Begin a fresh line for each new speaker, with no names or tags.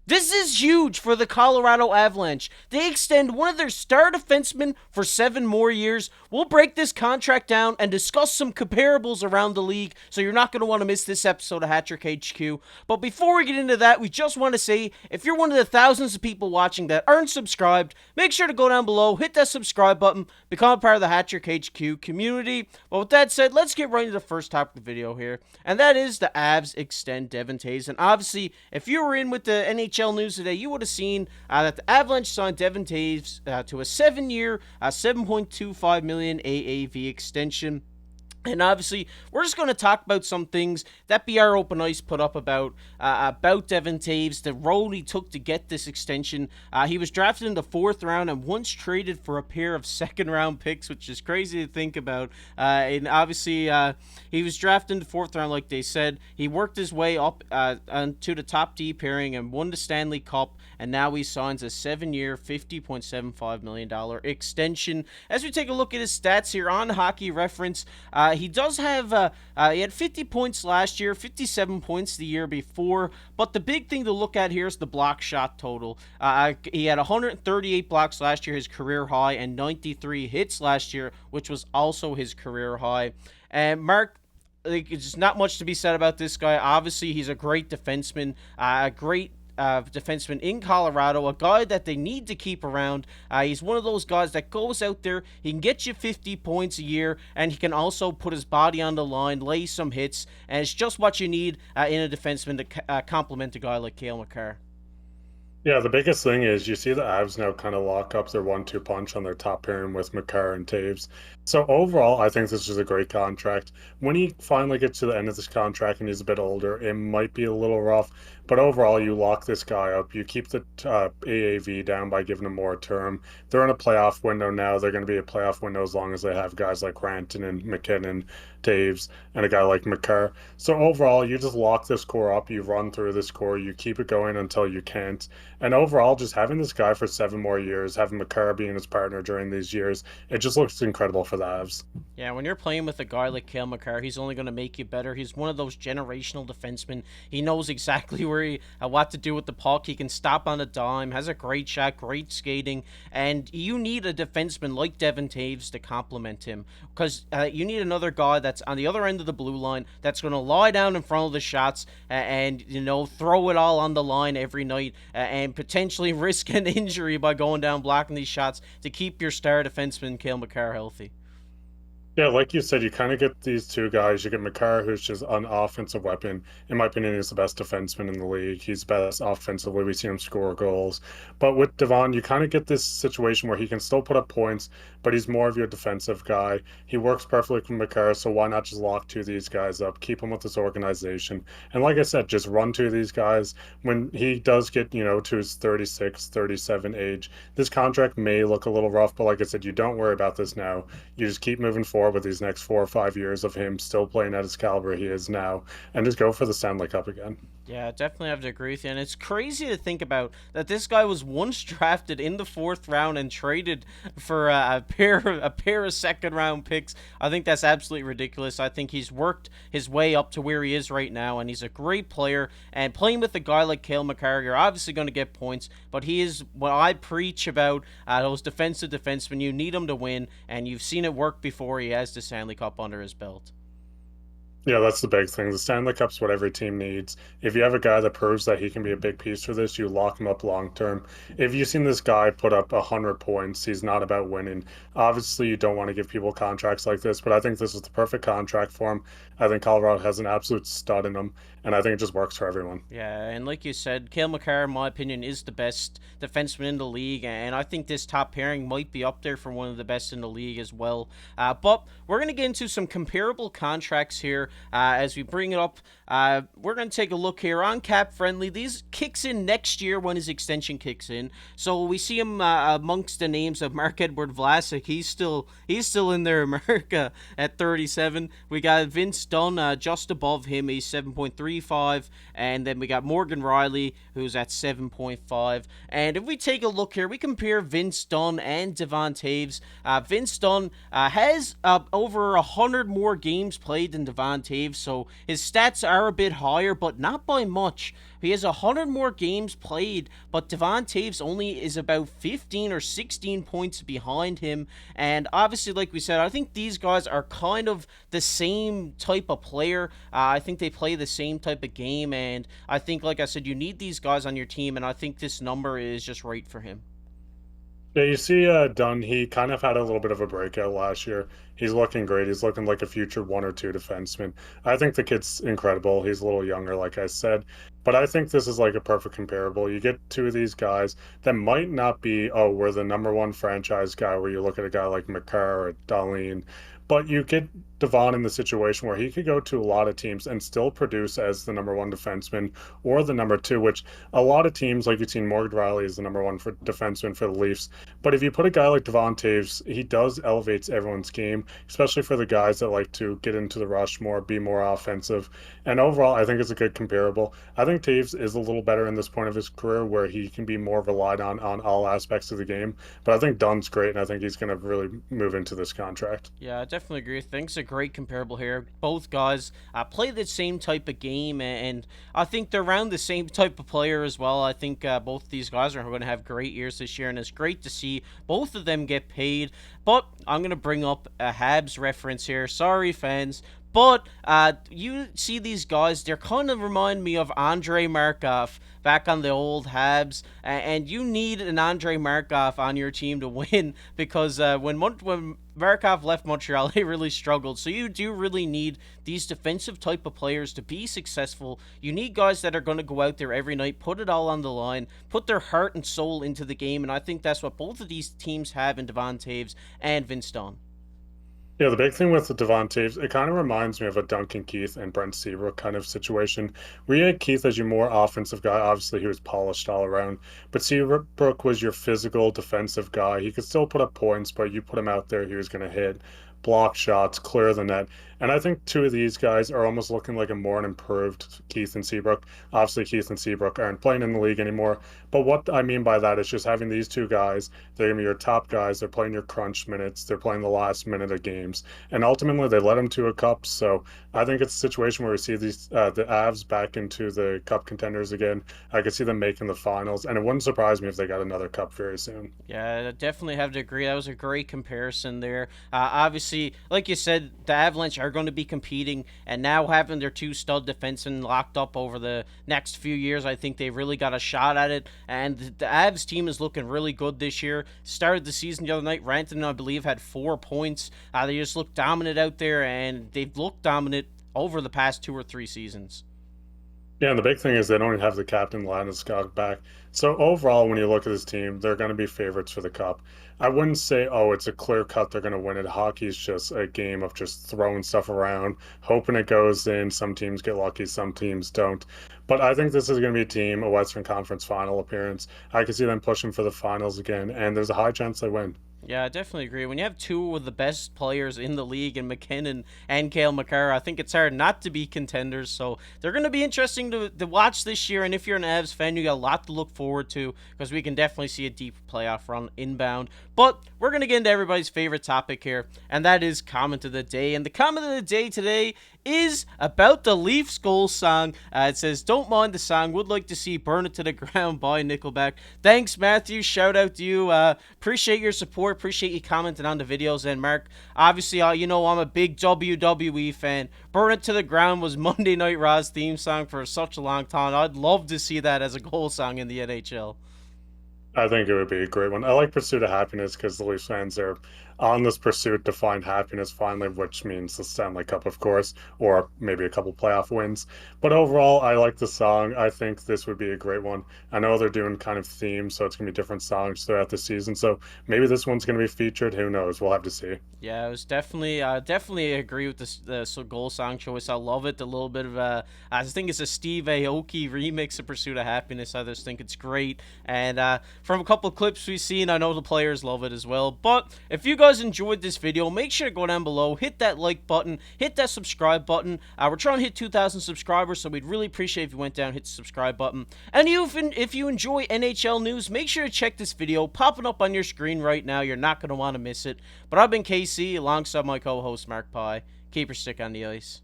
This is huge for the Colorado Avalanche. They extend one of their star defensemen for 7 more years. We'll break this contract down and discuss some comparables around the league, so you're not going to want to miss this episode of Hattrick HQ. But before we get into that, we just want to say, if you're one of the thousands of people watching that aren't subscribed, make sure to go down below, hit that subscribe button, become a part of the Hattrick HQ community. But with that said, let's get right into the first topic of the video here, and that is the Avs extend Devon Toews. And obviously, if you were in with the NHL news today, you would have seen that the Avalanche signed Devon Toews to a 7-year, $7.25 million AAV extension. And obviously, we're just going to talk about some things that BR Open Ice put up about Devon Toews, the road he took to get this extension. He was drafted in the 4th round and once traded for a pair of 2nd-round picks, which is crazy to think about. And obviously, he was drafted in the 4th round, like they said. He worked his way up to the top D pairing and won the Stanley Cup. And now he signs a 7-year, $50.75 million extension. As we take a look at his stats here on Hockey Reference, he does have, he had 50 points last year, 57 points the year before, but the big thing to look at here is the block shot total. He had 138 blocks last year, his career high, and 93 hits last year, which was also his career high. And Mark, there's not much to be said about this guy. Obviously, he's a great defenseman, a great defenseman in Colorado, a guy that they need to keep around. He's one of those guys that goes out there, he can get you 50 points a year, and he can also put his body on the line, lay some hits, and it's just what you need in a defenseman to complement a guy like Cale Makar.
Yeah, the biggest thing is you see the Avs now kind of lock up their 1-2 punch on their top pairing with Makar and Toews. So overall, I think this is a great contract. When he finally gets to the end of this contract and he's a bit older, it might be a little rough. But overall, you lock this guy up. You keep the AAV down by giving him more term. They're in a playoff window now. They're going to be a playoff window as long as they have guys like Rantanen, McKinnon, Toews, and a guy like Makar. So overall, you just lock this core up. You run through this core. You keep it going until you can't. And overall, just having this guy for 7 more years, having Makar being his partner during these years, it just looks incredible for the Avs.
Yeah, when you're playing with a guy like Cale Makar, he's only going to make you better. He's one of those generational defensemen. He knows exactly what to do with the puck. He can stop on a dime, has a great shot, great skating, and you need a defenseman like Devon Toews to complement him, because you need another guy that's on the other end of the blue line that's going to lie down in front of the shots and throw it all on the line every night and potentially risk an injury by going down blocking these shots to keep your star defenseman Cale Makar healthy.
Yeah, like you said, you kind of get these two guys. You get Makar, who's just an offensive weapon. In my opinion, he's the best defenseman in the league. He's best offensively. We see him score goals. But with Devon, you kind of get this situation where he can still put up points, but he's more of your defensive guy. He works perfectly with Makar, so why not just lock 2 of these guys up, keep him with this organization? And like I said, just run 2 of these guys. When he does get, to his 36, 37 age, this contract may look a little rough, but like I said, you don't worry about this now. You just keep moving forward with these next 4 or 5 years of him still playing at his caliber he is now, and just go for the Stanley Cup again.
Yeah, definitely have to agree with you. And it's crazy to think about that this guy was once drafted in the 4th round and traded for a pair of 2nd-round picks. I think that's absolutely ridiculous. I think he's worked his way up to where he is right now, and he's a great player. And playing with a guy like Cale Makar, you're obviously going to get points, but he is what I preach about, those defensive defensemen. You need him to win, and you've seen it work before. He has the Stanley Cup under his belt.
Yeah, that's the big thing. The Stanley Cup's what every team needs. If you have a guy that proves that he can be a big piece for this, you lock him up long term. If you've seen this guy put up 100 points, he's not about winning. Obviously, you don't want to give people contracts like this, but I think this is the perfect contract for him. I think Colorado has an absolute stud in him, and I think it just works for everyone.
Yeah, and like you said, Cale Makar, in my opinion, is the best defenseman in the league, and I think this top pairing might be up there for one of the best in the league as well. But we're going to get into some comparable contracts here as we bring it up. We're going to take a look here on Cap Friendly. These kicks in next year when his extension kicks in. So we see him amongst the names of Marc-Edouard Vlasic. He's still in there, America, at 37. We got Vince Dunn just above him. He's 7.35. And then we got Morgan Riley, who's at 7.5. And if we take a look here, we compare Vince Dunn and Devon Toews. Vince Dunn has over 100 more games played than Devon Toews, so his stats are a bit higher, but not by much. He has 100 more games played, but Devon Toews only is about 15 or 16 points behind him. And obviously, like we said, I think these guys are kind of the same type of player. I think they play the same type of game, and I think, like I said, you need these guys on your team, and I think this number is just right for him.
Yeah, you see, Dunn, he kind of had a little bit of a breakout last year. He's looking great. He's looking like a future one or two defenseman. I think the kid's incredible. He's a little younger, like I said, but I think this is like a perfect comparable. You get two of these guys that might not be, oh, we're the number one franchise guy, where you look at a guy like McCarr or Dahlin, but you get Devon in the situation where he could go to a lot of teams and still produce as the number one defenseman or the number two, which a lot of teams, like you've seen Morgan Riley is the number one for defenseman for the Leafs. But if you put a guy like Devon Toews, he does elevates everyone's game, especially for the guys that like to get into the rush more, be more offensive. And overall, I think it's a good comparable. I think Toews is a little better in this point of his career where he can be more relied on all aspects of the game. But I think Dunn's great, and I think he's going to really move into this contract.
Yeah, I definitely agree. I think it's a great comparable here. Both guys play the same type of game, and I think they're around the same type of player as well. I think both these guys are going to have great years this year, and it's great to see both of them get paid. But I'm going to bring up a Habs reference here. Sorry, fans. But you see these guys, they're kind of remind me of Andrei Markov back on the old Habs. And you need an Andrei Markov on your team to win because when Markov left Montreal, he really struggled. So you do really need these defensive type of players to be successful. You need guys that are going to go out there every night, put it all on the line, put their heart and soul into the game. And I think that's what both of these teams have in Devon Toews and Vince Dunn.
Yeah, the big thing with the Devon Toews, it kind of reminds me of a Duncan Keith and Brent Seabrook kind of situation. We had Keith as your more offensive guy. Obviously, he was polished all around. But Seabrook was your physical defensive guy. He could still put up points, but you put him out there, he was going to hit, block shots, clear the net. And I think two of these guys are almost looking like a more improved Keith and Seabrook. Obviously, Keith and Seabrook aren't playing in the league anymore. But what I mean by that is just having these two guys, they're going to be your top guys. They're playing your crunch minutes. They're playing the last minute of games. And ultimately, they led them to a cup. So I think it's a situation where we see these the Avs back into the cup contenders again. I could see them making the finals. And it wouldn't surprise me if they got another cup very soon.
Yeah, I definitely have to agree. That was a great comparison there. Obviously, like you said, the Avalanche are going to be competing, and now having their two stud defensemen locked up over the next few years, I think they've really got a shot at it. And the Avs team is looking really good this year. Started the season the other night. Rantanen, I believe, had 4 points. They just look dominant out there, and they've looked dominant over the past 2 or 3 seasons.
Yeah, and the big thing is they don't have the captain Landeskog back. So overall, when you look at this team, they're going to be favorites for the cup. I wouldn't say, oh, it's a clear cut they're going to win it. Hockey's just a game of just throwing stuff around, hoping it goes in. Some teams get lucky, some teams don't. But I think this is going to be a team, a Western Conference final appearance. I can see them pushing for the finals again, and there's a high chance they win.
Yeah, I definitely agree. When you have two of the best players in the league in McKinnon and Cale Makar, I think it's hard not to be contenders. So they're going to be interesting to watch this year. And if you're an Avs fan, you got a lot to look forward to because we can definitely see a deep playoff run inbound. But we're going to get into everybody's favorite topic here, and that is comment of the day. And the comment of the day today is about the Leafs goal song. It says, "Don't mind the song. Would like to see Burn It to the Ground" by Nickelback. Thanks, Matthew. Shout out to you. Appreciate your support. Appreciate you commenting on the videos. And Mark, obviously, you know I'm a big WWE fan. Burn It to the Ground was Monday Night Raw's theme song for such a long time. I'd love to see that as a goal song in the NHL.
I think it would be a great one. I like Pursuit of Happiness because the Leafs fans are on this pursuit to find happiness finally, which means the Stanley Cup, of course, or maybe a couple playoff wins. But overall, I like the song. I think this would be a great one. I know they're doing kind of themes, so it's going to be different songs throughout the season. So maybe this one's going to be featured. Who knows? We'll have to see.
Yeah, it was definitely agree with the goal song choice. I love it. A little bit of I think it's a Steve Aoki remix of Pursuit of Happiness. I just think it's great. And from a couple of clips we've seen, I know the players love it as well. But if you guys enjoyed this video, make sure to go down below, hit that like button, hit that subscribe button. We're trying to hit 2,000 subscribers, so we'd really appreciate if you went down, hit the subscribe button. And if you enjoy NHL news, make sure to check this video popping up on your screen right now. You're not going to want to miss it. But I've been KC alongside my co-host Mark Pye. Keep your stick on the ice.